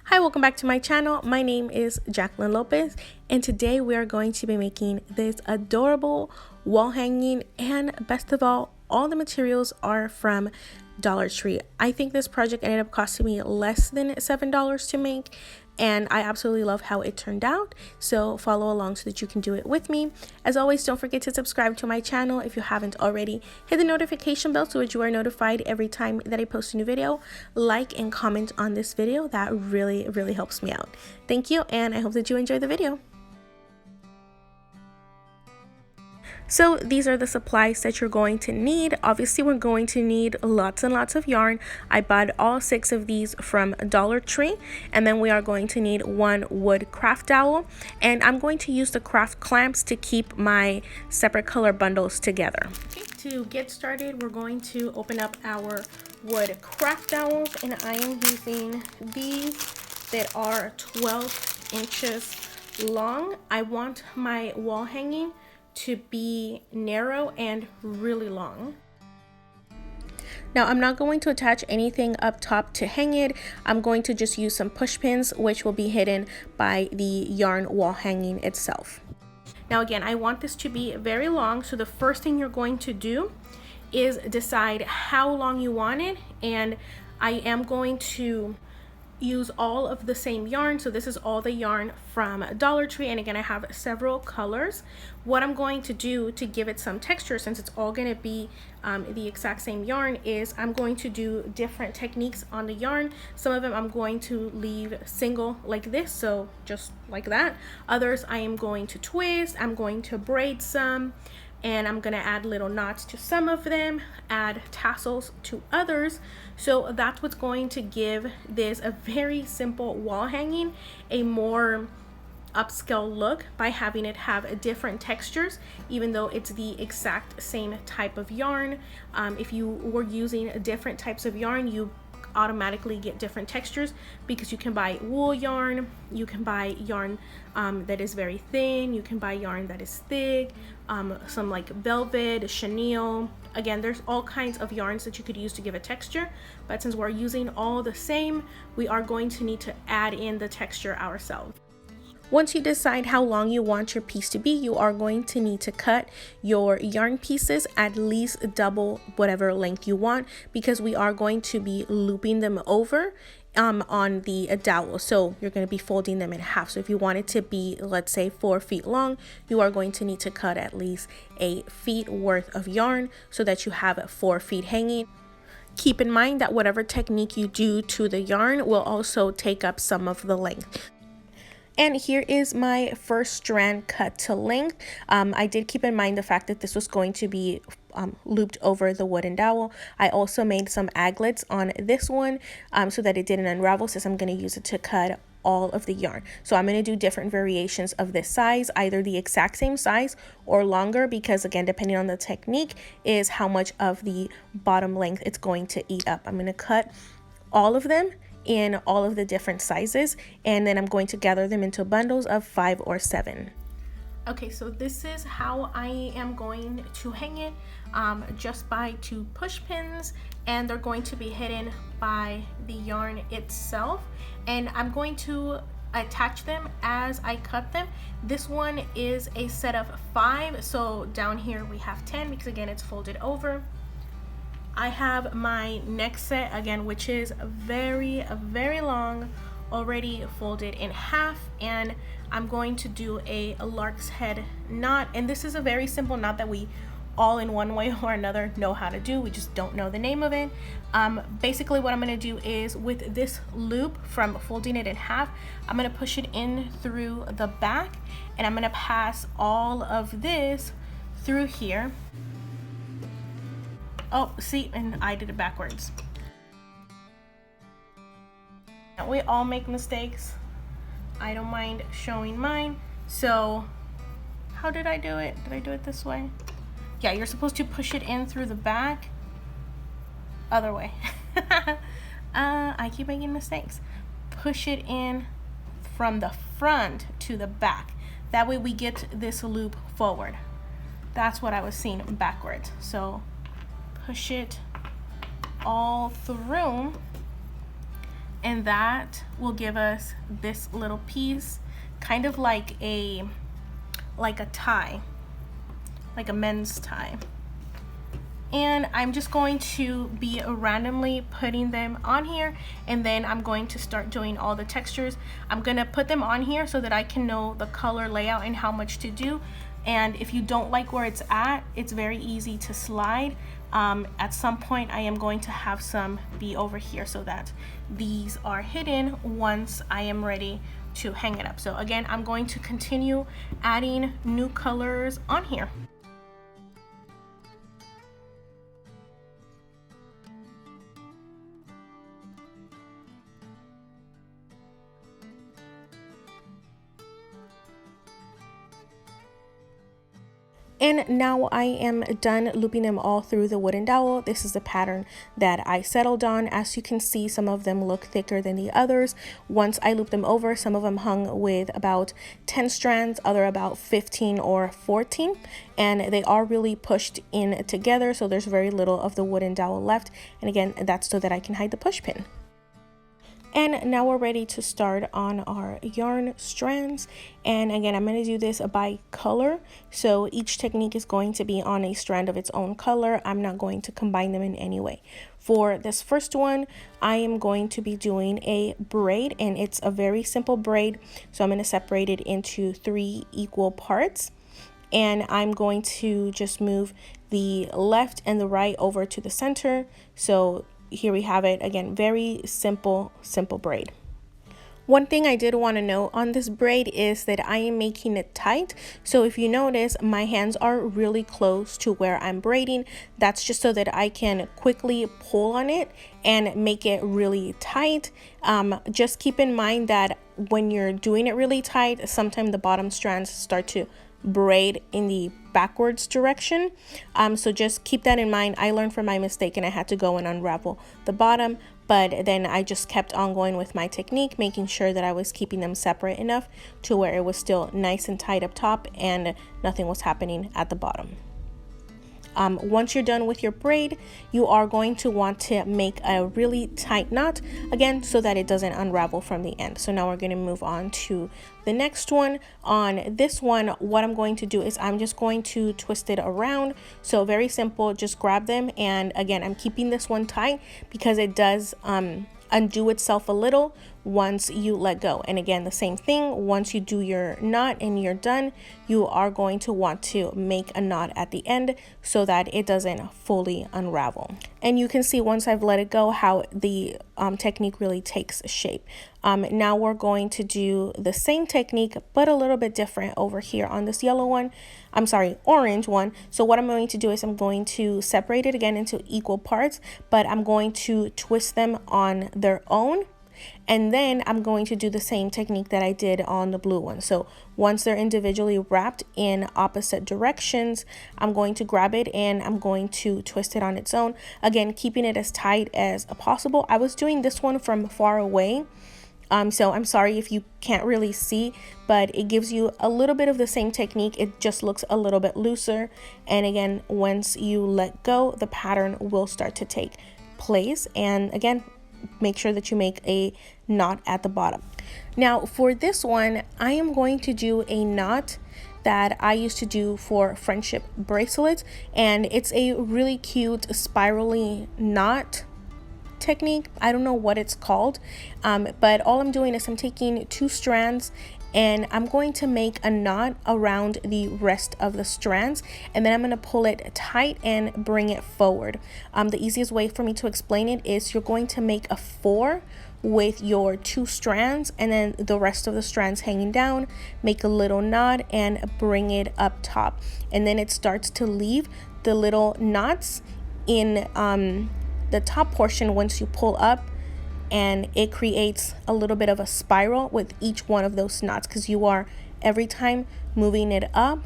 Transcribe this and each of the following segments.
Hi, welcome back to my channel. My name is Jacquelyn Lopez, and today we are going to be making this adorable wall hanging, and best of all the materials are from Dollar Tree. I think this project ended up costing me less than $7 to make, and I absolutely love how it turned out. So follow along so that you can do it with me. As always, don't forget to subscribe to my channel if you haven't already. Hit the notification bell so that you are notified every time that I post a new video. Like and comment on this video. That really helps me out. Thank you, and I hope that you enjoy the video. So these are the supplies that you're going to need. Obviously, we're going to need lots and lots of yarn. I bought all 6 of these from Dollar Tree. And then we are going to need 1 wood craft dowel. And I'm going to use the craft clamps to keep my separate color bundles together. Okay, to get started, we're going to open up our wood craft dowels. And I am using these that are 12 inches long. I want my wall hanging to be narrow and really long. Now I'm not going to attach anything up top to hang it. I'm going to just use some push pins, which will be hidden by the yarn wall hanging itself. Now again, I want this to be very long, so the first thing you're going to do is decide how long you want it, and I am going to use all of the same yarn. So this is all the yarn from Dollar Tree, and again I have several colors. What I'm going to do to give it some texture, since it's all going to be the exact same yarn, is I'm going to do different techniques on the yarn. Some of them I'm going to leave single like this, so just like that. Others I am going to twist, I'm going to braid some, and I'm gonna add little knots to some of them, add tassels to others. So that's what's going to give this a very simple wall hanging a more upscale look, by having it have different textures, even though it's the exact same type of yarn. If you were using different types of yarn, you automatically get different textures, because you can buy wool yarn, you can buy yarn that is very thin, you can buy yarn that is thick, some like velvet, chenille. Again, there's all kinds of yarns that you could use to give a texture, but since we're using all the same, we are going to need to add in the texture ourselves. Once you decide how long you want your piece to be, you are going to need to cut your yarn pieces at least double whatever length you want, because we are going to be looping them over on the dowel. So you're going to be folding them in half. So if you want it to be, let's say, 4 feet long, you are going to need to cut at least 8 feet worth of yarn so that you have 4 feet hanging. Keep in mind that whatever technique you do to the yarn will also take up some of the length. And here is my first strand cut to length. I did keep in mind the fact that this was going to be looped over the wooden dowel. I also made some aglets on this one so that it didn't unravel, since I'm going to use it to cut all of the yarn. So I'm going to do different variations of this size, either the exact same size or longer, because again, depending on the technique is how much of the bottom length it's going to eat up. I'm going to cut all of them in all of the different sizes, and then I'm going to gather them into bundles of 5 or 7. Okay, so this is how I am going to hang it, just by 2 push pins, and they're going to be hidden by the yarn itself, and I'm going to attach them as I cut them. This one is a set of 5, so down here we have 10, because again it's folded over. I have my next set again, which is very long, already folded in half, and I'm going to do a lark's head knot. And this is a very simple knot that we all in one way or another know how to do. We just don't know the name of it. Basically what I'm going to do is, with this loop from folding it in half, I'm going to push it in through the back, and I'm going to pass all of this through here. Oh, see, and I did it backwards. We all make mistakes. I don't mind showing mine. So, how did I do it? Did I do it this way? Yeah, you're supposed to push it in through the back. Other way. I keep making mistakes. Push it in from the front to the back. That way we get this loop forward. That's what I was seeing backwards. So, push it all through, and that will give us this little piece, kind of like a tie, like a men's tie. And I'm just going to be randomly putting them on here, and then I'm going to start doing all the textures. I'm gonna put them on here so that I can know the color layout and how much to do. And if you don't like where it's at, it's very easy to slide. At some point I am going to have some be over here so that these are hidden once I am ready to hang it up. So again, I'm going to continue adding new colors on here. And now I am done looping them all through the wooden dowel. This is the pattern that I settled on. As you can see, some of them look thicker than the others. Once I looped them over, some of them hung with about 10 strands, other about 15 or 14. And they are really pushed in together, so there's very little of the wooden dowel left. And again, that's so that I can hide the push pin. And now we're ready to start on our yarn strands. And again, I'm going to do this by color. So each technique is going to be on a strand of its own color. I'm not going to combine them in any way. For this first one, I am going to be doing a braid, and it's a very simple braid. So I'm going to separate it into 3 equal parts. And I'm going to just move the left and the right over to the center. So here we have it again, very simple braid. One thing I did want to note on this braid is that I am making it tight. So if you notice, my hands are really close to where I'm braiding. That's just so that I can quickly pull on it and make it really tight. Just keep in mind that when you're doing it really tight, sometimes the bottom strands start to braid in the backwards direction. So just keep that in mind. I learned from my mistake and I had to go and unravel the bottom, but then I just kept on going with my technique, making sure that I was keeping them separate enough to where it was still nice and tight up top and nothing was happening at the bottom. Once you're done with your braid, you are going to want to make a really tight knot again so that it doesn't unravel from the end. So now we're going to move on to the next one. On this one, what I'm going to do is I'm just going to twist it around. So very simple, just grab them, and again, I'm keeping this one tight because it does undo itself a little once you let go. And again, the same thing, once you do your knot and you're done, you are going to want to make a knot at the end so that it doesn't fully unravel. And you can see once I've let it go how the technique really takes shape. Now we're going to do the same technique but a little bit different over here on this yellow one. I'm sorry, orange one. So what I'm going to do is I'm going to separate it again into equal parts, but I'm going to twist them on their own. And then I'm going to do the same technique that I did on the blue one. So once they're individually wrapped in opposite directions, I'm going to grab it and I'm going to twist it on its own. Again, keeping it as tight as possible. I was doing this one from far away. So I'm sorry if you can't really see, but it gives you a little bit of the same technique. It just looks a little bit looser. And again, once you let go, the pattern will start to take place. And again, make sure that you make a knot at the bottom. Now for this one, I am going to do a knot that I used to do for friendship bracelets, and it's a really cute spirally knot technique. I don't know what it's called, but all I'm doing is I'm taking 2 strands and I'm going to make a knot around the rest of the strands, and then I'm going to pull it tight and bring it forward. The easiest way for me to explain it is you're going to make a 4 with your 2 strands and then the rest of the strands hanging down, make a little knot and bring it up top, and then it starts to leave the little knots in the top portion once you pull up, and it creates a little bit of a spiral with each one of those knots because you are every time moving it up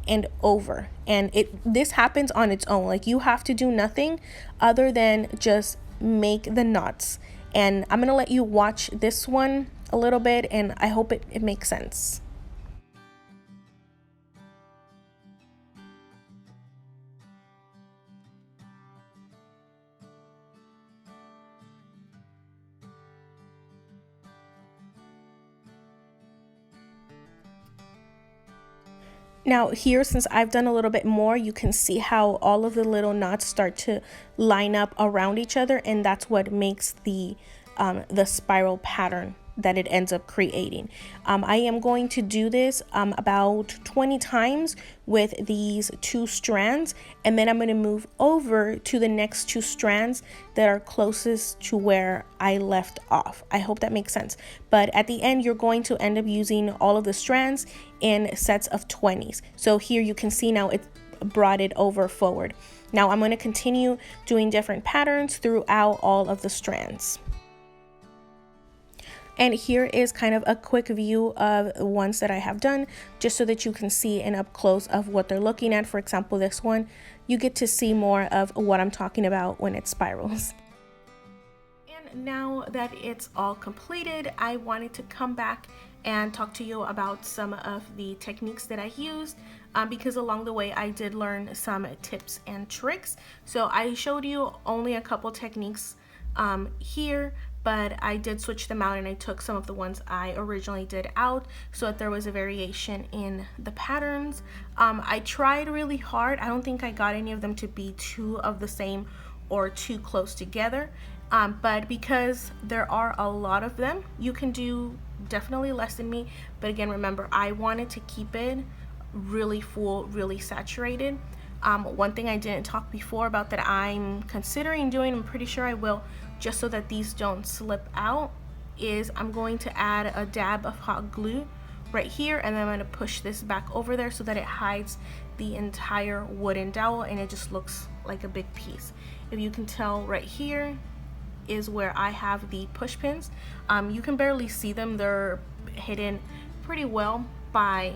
and over, and this happens on its own. Like, you have to do nothing other than just make the knots. And I'm gonna let you watch this one a little bit, and I hope it makes sense. Now here, since I've done a little bit more, you can see how all of the little knots start to line up around each other, and that's what makes the spiral pattern that it ends up creating. I am going to do this about 20 times with these 2 strands, and then I'm going to move over to the next 2 strands that are closest to where I left off. I hope that makes sense. But at the end, you're going to end up using all of the strands in sets of 20s. So here you can see now it brought it over forward. Now I'm going to continue doing different patterns throughout all of the strands. And here is kind of a quick view of the ones that I have done, just so that you can see an up close of what they're looking at. For example, this one, you get to see more of what I'm talking about when it spirals. And now that it's all completed, I wanted to come back and talk to you about some of the techniques that I used, because along the way I did learn some tips and tricks. So I showed you only a couple techniques here, but I did switch them out, and I took some of the ones I originally did out so that there was a variation in the patterns. I tried really hard. I don't think I got any of them to be too of the same or too close together, but because there are a lot of them, you can do definitely less than me. But again, remember, I wanted to keep it really full, really saturated. One thing I didn't talk before about that I'm considering doing, I'm pretty sure I will, just so that these don't slip out, is I'm going to add a dab of hot glue right here, and then I'm going to push this back over there so that it hides the entire wooden dowel and it just looks like a big piece. If you can tell, right here is where I have the push pins. You can barely see them, they're hidden pretty well by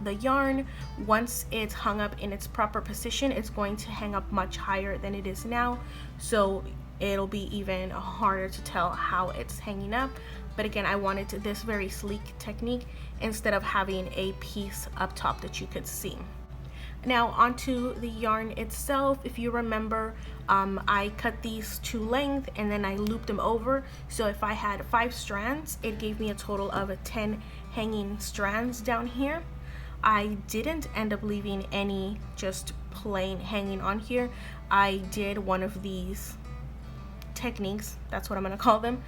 the yarn. Once it's hung up in its proper position, it's going to hang up much higher than it is now, so it'll be even harder to tell how it's hanging up. But again, I wanted this very sleek technique instead of having a piece up top that you could see. Now onto the yarn itself. If you remember, I cut these to length and then I looped them over. So if I had 5 strands, it gave me a total of 10 hanging strands down here. I didn't end up leaving any just plain hanging on here. I did one of these techniques, that's what I'm gonna call them,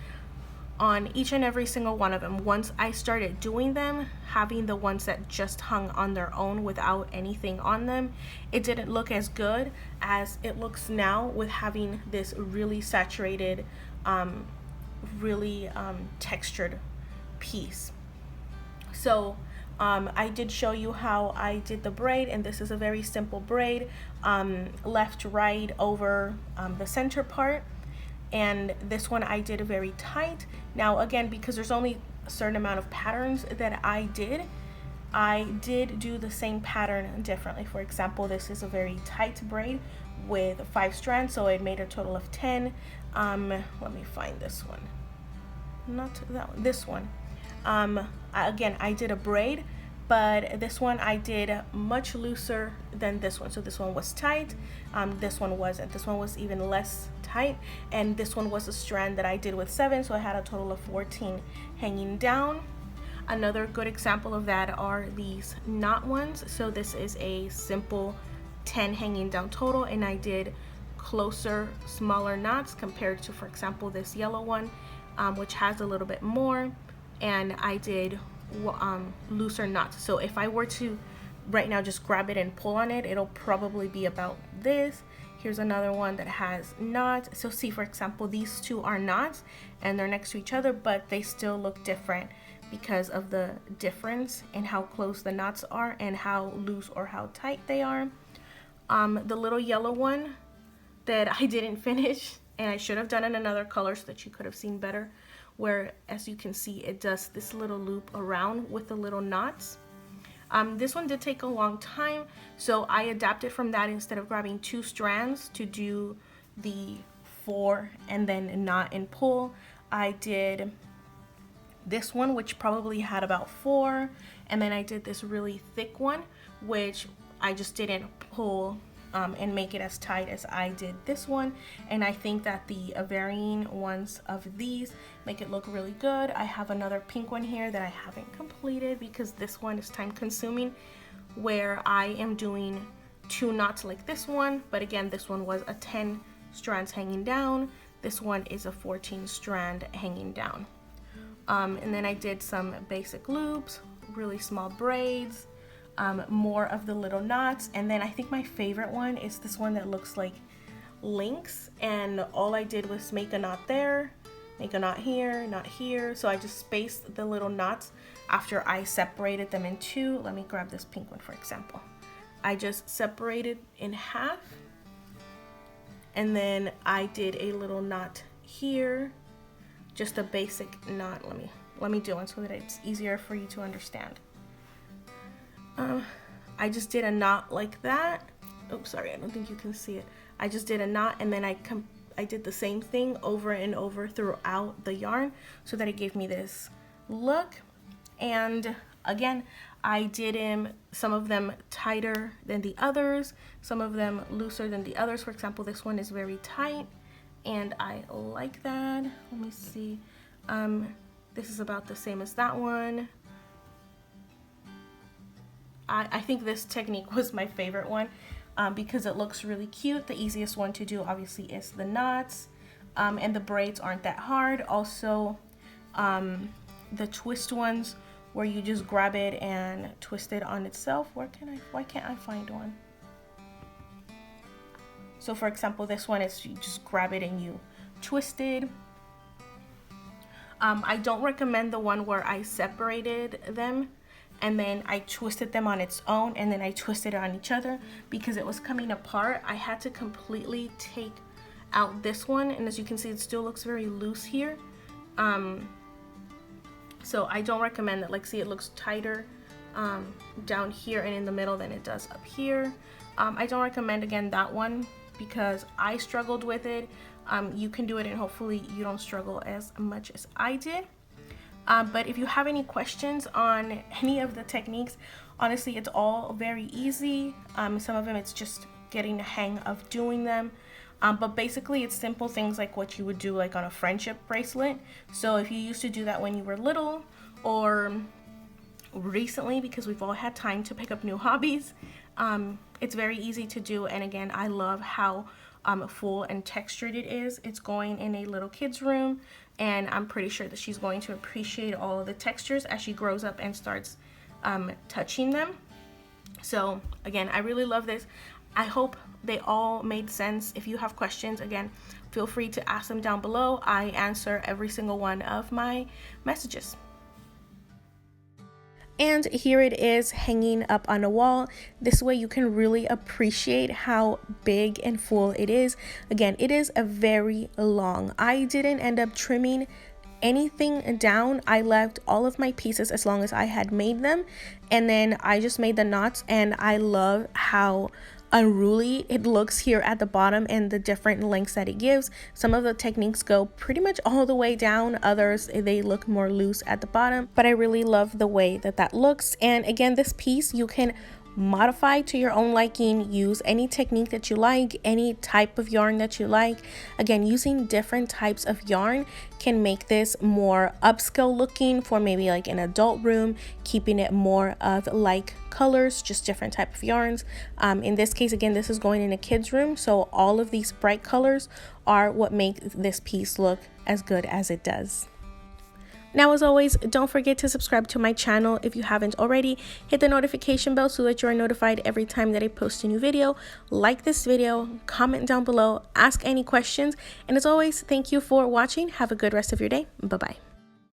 on each and every single one of them. Once I started doing them, having the ones that just hung on their own without anything on them, it didn't look as good as it looks now with having this really saturated, really textured piece. So I did show you how I did the braid, and this is a very simple braid, left, right, over the center part. And this one I did very tight. Now again, because there's only a certain amount of patterns that I did do the same pattern differently. For example, this is a very tight braid with 5 strands, so it made a total of 10. Let me find this one, not that one, this one. Again, I did a braid, but this one I did much looser than this one. So this one was tight, this one wasn't. This one was even less tight, and this one was a strand that I did with 7, so I had a total of 14 hanging down. Another good example of that are these knot ones. So this is a simple 10 hanging down total, and I did closer, smaller knots compared to, for example, this yellow one, which has a little bit more, and I did looser knots. So if I were to right now just grab it and pull on it, it'll probably be about this. Here's another one that has knots. So see, for example, these two are knots and they're next to each other, but they still look different because of the difference in how close the knots are and how loose or how tight they are. The little yellow one that I didn't finish, and I should have done in another color so that you could have seen better, where, as you can see, it does this little loop around with the little knots. This one did take a long time, so I adapted from that. Instead of grabbing 2 strands to do the 4 and then knot and pull, I did this one, which probably had about 4, and then I did this really thick one, which I just didn't pull and make it as tight as I did this one. And I think that the varying ones of these make it look really good. I have another pink one here that I haven't completed because this one is time consuming, where I am doing 2 knots like this one, but again, this one was a 10 strands hanging down. This one is a 14 strand hanging down. And then I did some basic loops, really small braids, more of the little knots. And then I think my favorite one is this one that looks like links, and all I did was make a knot there, make a knot here. So I just spaced the little knots after I separated them in two. Let me grab this pink one for example. I just separated in half, and then I did a little knot here, just a basic knot. Let me do one so that it's easier for you to understand. I just did a knot like that. Oops, sorry, I don't think you can see it. I just did a knot, and then I did the same thing over and over throughout the yarn so that it gave me this look. And again, I did some of them tighter than the others, some of them looser than the others. For example, this one is very tight, and I like that. Let me see. This is about the same as that one. I think this technique was my favorite one. Because it looks really cute. The easiest one to do obviously is the knots, and the braids aren't that hard. Also, the twist ones where you just grab it and twist it on itself. Why can't I find one? So for example, this one is you just grab it and you twist it. I don't recommend the one where I separated them and then I twisted them on its own and then I twisted it on each other, because it was coming apart. I had to completely take out this one, and as you can see, it still looks very loose here. So I don't recommend that. Like, see, it looks tighter down here and in the middle than it does up here. I don't recommend, again, that one because I struggled with it. You can do it and hopefully you don't struggle as much as I did. But if you have any questions on any of the techniques, honestly, it's all very easy. Some of them, it's just getting the hang of doing them. But basically, it's simple things like what you would do like on a friendship bracelet. So if you used to do that when you were little or recently, because we've all had time to pick up new hobbies, it's very easy to do. And again, I love how full and textured it is. It's going in a little kid's room, and I'm pretty sure that she's going to appreciate all of the textures as she grows up and starts touching them. So again, I really love this. I hope they all made sense. If you have questions, again, feel free to ask them down below. I answer every single one of my messages. And here it is hanging up on a wall. This way you can really appreciate how big and full it is. Again, it is a very long. I didn't end up trimming anything down. I left all of my pieces as long as I had made them, and then I just made the knots, and I love how unruly it looks here at the bottom and the different lengths that it gives. Some of the techniques go pretty much all the way down, others they look more loose at the bottom, but I really love the way that that looks. And again, this piece you can modify to your own liking, use any technique that you like, any type of yarn that you like. Again, using different types of yarn can make this more upscale looking for maybe like an adult room, keeping it more of like colors, just different type of yarns. In this case, again, this is going in a kid's room, so all of these bright colors are what make this piece look as good as it does. Now, as always, don't forget to subscribe to my channel if you haven't already. Hit the notification bell so that you are notified every time that I post a new video. Like this video, comment down below, ask any questions, and as always, thank you for watching. Have a good rest of your day. Bye-bye.